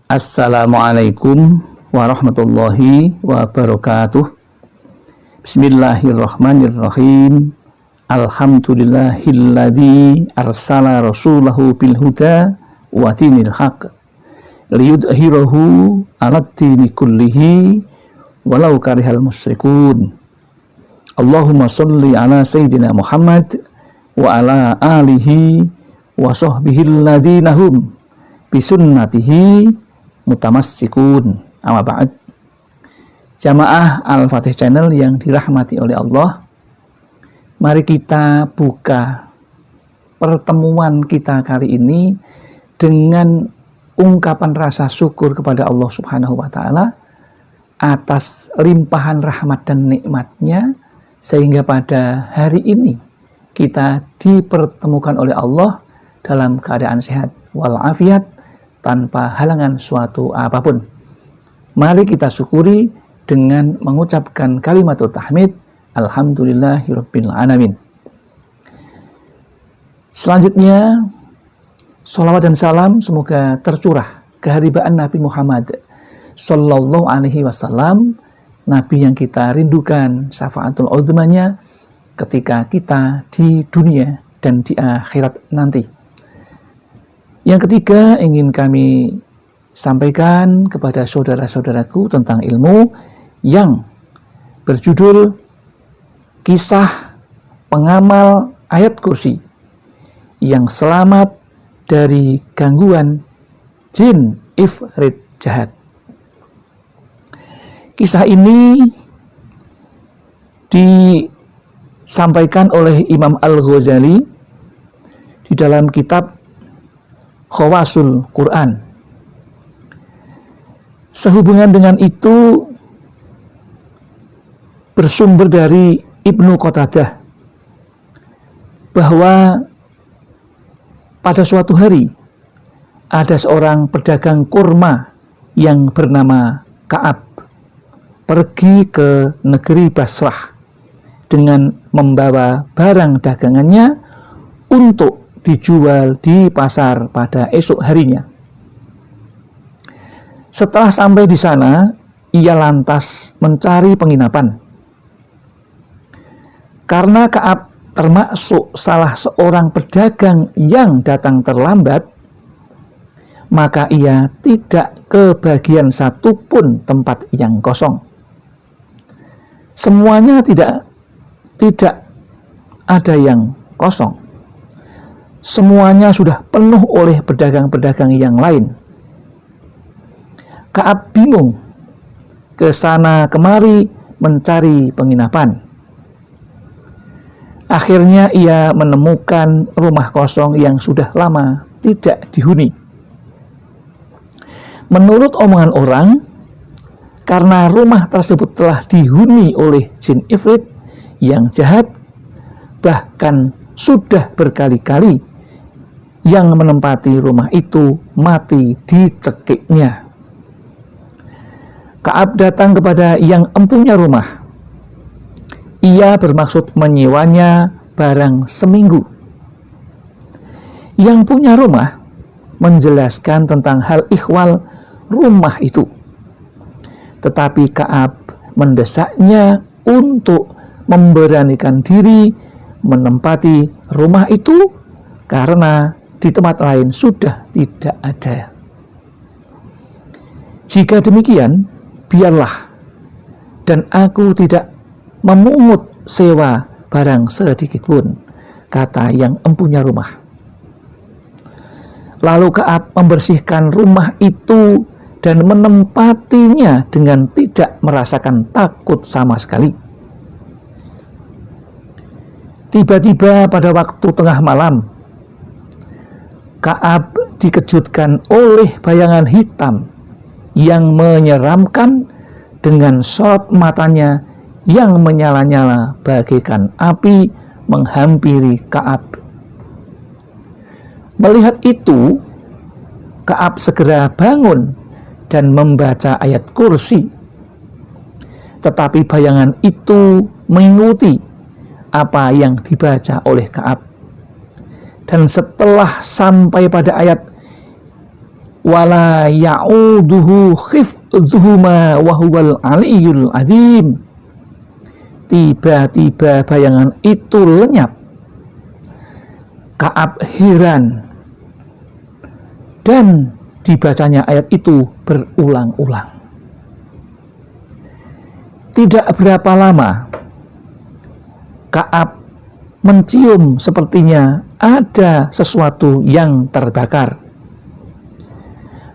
Assalamualaikum warahmatullahi wabarakatuh. Bismillahirrahmanirrahim. Alhamdulillahilladzi arsala rasulahu bil huda wa dinil haq liyudhhirahu 'alad dini kullihi walau karihal musyrikun. Allahumma shalli ala sayyidina Muhammad wa ala alihi wa sahbihi alladhina hum bisunnatihi mutamassikun. Amma ba'd. Jamaah Al-Fatih Channel yang dirahmati oleh Allah, mari kita buka pertemuan kita kali ini dengan ungkapan rasa syukur kepada Allah Subhanahu wa Ta'ala atas limpahan rahmat dan nikmatnya, sehingga pada hari ini kita dipertemukan oleh Allah dalam keadaan sehat walafiat, tanpa halangan suatu apapun. Mari kita syukuri dengan mengucapkan kalimatul tahmid, alhamdulillahirabbil alamin. Selanjutnya, sholawat dan salam semoga tercurah keharibaan Nabi Muhammad sallallahu alaihi wasallam, Nabi yang kita rindukan syafaatul uzmanya ketika kita di dunia dan di akhirat nanti. Yang ketiga, ingin kami sampaikan kepada saudara-saudaraku tentang ilmu yang berjudul Kisah Pengamal Ayat Kursi yang selamat dari gangguan jin ifrit jahat. Kisah ini disampaikan oleh Imam Al-Ghazali di dalam kitab Khawasul Quran. Sehubungan dengan itu, bersumber dari Ibnu Qatadah bahwa pada suatu hari ada seorang pedagang kurma yang bernama Ka'ab pergi ke negeri Basrah dengan membawa barang dagangannya untuk dijual di pasar pada esok harinya. Setelah sampai di sana, ia lantas mencari penginapan. Karena Ka'ab termasuk salah seorang pedagang yang datang terlambat, maka ia tidak kebagian satupun tempat yang kosong. Semuanya tidak ada yang kosong. Semuanya sudah penuh oleh pedagang-pedagang yang lain. Ka'ab bingung, ke sana kemari mencari penginapan. Akhirnya ia menemukan rumah kosong yang sudah lama tidak dihuni. Menurut omongan orang, karena rumah tersebut telah dihuni oleh jin ifrit yang jahat, bahkan sudah berkali-kali yang menempati rumah itu mati dicekiknya. Ka'ab datang kepada yang empunya rumah. Ia bermaksud menyewanya barang seminggu. Yang punya rumah menjelaskan tentang hal ikhwal rumah itu. Tetapi Ka'ab mendesaknya untuk memberanikan diri menempati rumah itu karena di tempat lain sudah tidak ada. Jika demikian, biarlah, dan aku tidak memungut sewa barang sedikit pun, kata yang empunya rumah. Lalu Ka'ab membersihkan rumah itu dan menempatinya dengan tidak merasakan takut sama sekali. Tiba-tiba pada waktu tengah malam, Ka'ab dikejutkan oleh bayangan hitam yang menyeramkan dengan sorot matanya yang menyala-nyala bagaikan api menghampiri Ka'ab. Melihat itu, Ka'ab segera bangun dan membaca ayat kursi. Tetapi bayangan itu mengikuti apa yang dibaca oleh Ka'ab. Dan setelah sampai pada ayat wala ya'uduhu khifdhuhuma wa huwal aliyyul azim. Tiba-tiba bayangan itu lenyap. Ka'ab heran, dan dibacanya ayat itu berulang-ulang. Tidak berapa lama, Ka'ab mencium sepertinya ada sesuatu yang terbakar.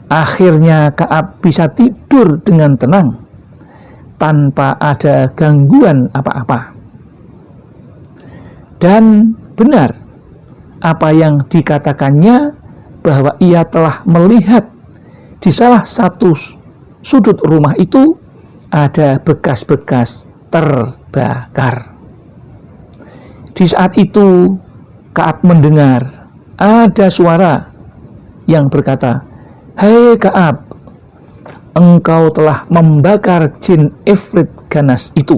Akhirnya Ka'ab bisa tidur dengan tenang tanpa ada gangguan apa-apa. Dan benar apa yang dikatakannya, bahwa ia telah melihat di salah satu sudut rumah itu ada bekas-bekas terbakar. Di saat itu Ka'ab mendengar ada suara yang berkata, "Hei Ka'ab, engkau telah membakar jin Ifrit ganas itu."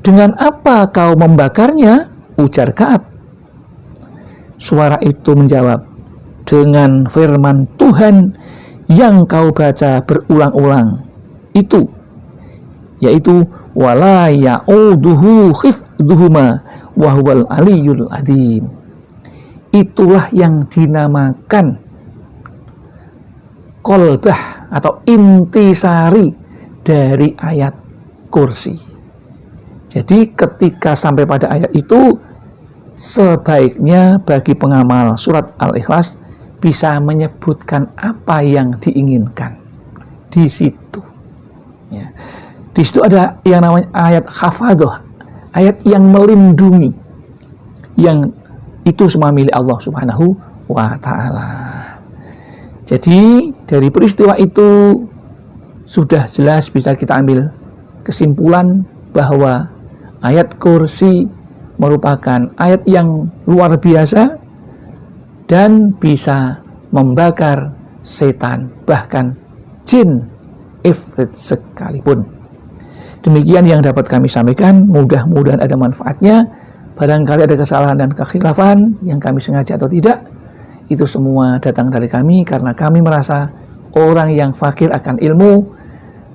"Dengan apa kau membakarnya?" ujar Ka'ab. Suara itu menjawab, "Dengan firman Tuhan yang kau baca berulang-ulang itu, yaitu wala ya'uduhu khifdhuhuma wa huwal aliyyul azim." Itulah yang dinamakan kolbah atau intisari dari ayat kursi. Jadi ketika sampai pada ayat itu, sebaiknya bagi pengamal surat Al-Ikhlas bisa menyebutkan apa yang diinginkan di situ. Ya. Di situ ada yang namanya ayat hafadhah, ayat yang melindungi, yang itu semua milik Allah Subhanahu wa Ta'ala. Jadi dari peristiwa itu sudah jelas bisa kita ambil kesimpulan bahwa ayat kursi merupakan ayat yang luar biasa dan bisa membakar setan, bahkan jin ifrit sekalipun. Demikian yang dapat kami sampaikan, mudah-mudahan ada manfaatnya. Barangkali ada kesalahan dan kekhilafan yang kami sengaja atau tidak, itu semua datang dari kami karena kami merasa orang yang fakir akan ilmu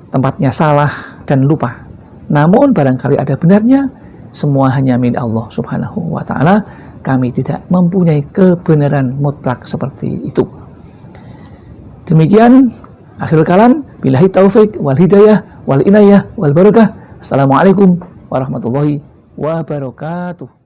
tempatnya salah dan lupa. Namun barangkali ada benarnya, semua hanya milik Allah Subhanahu wa Ta'ala. Kami tidak mempunyai kebenaran mutlak seperti itu. Demikian akhirul kalam, billahi taufik wal hidayah wal inayah wal barakah. Assalamualaikum warahmatullahi wabarakatuh.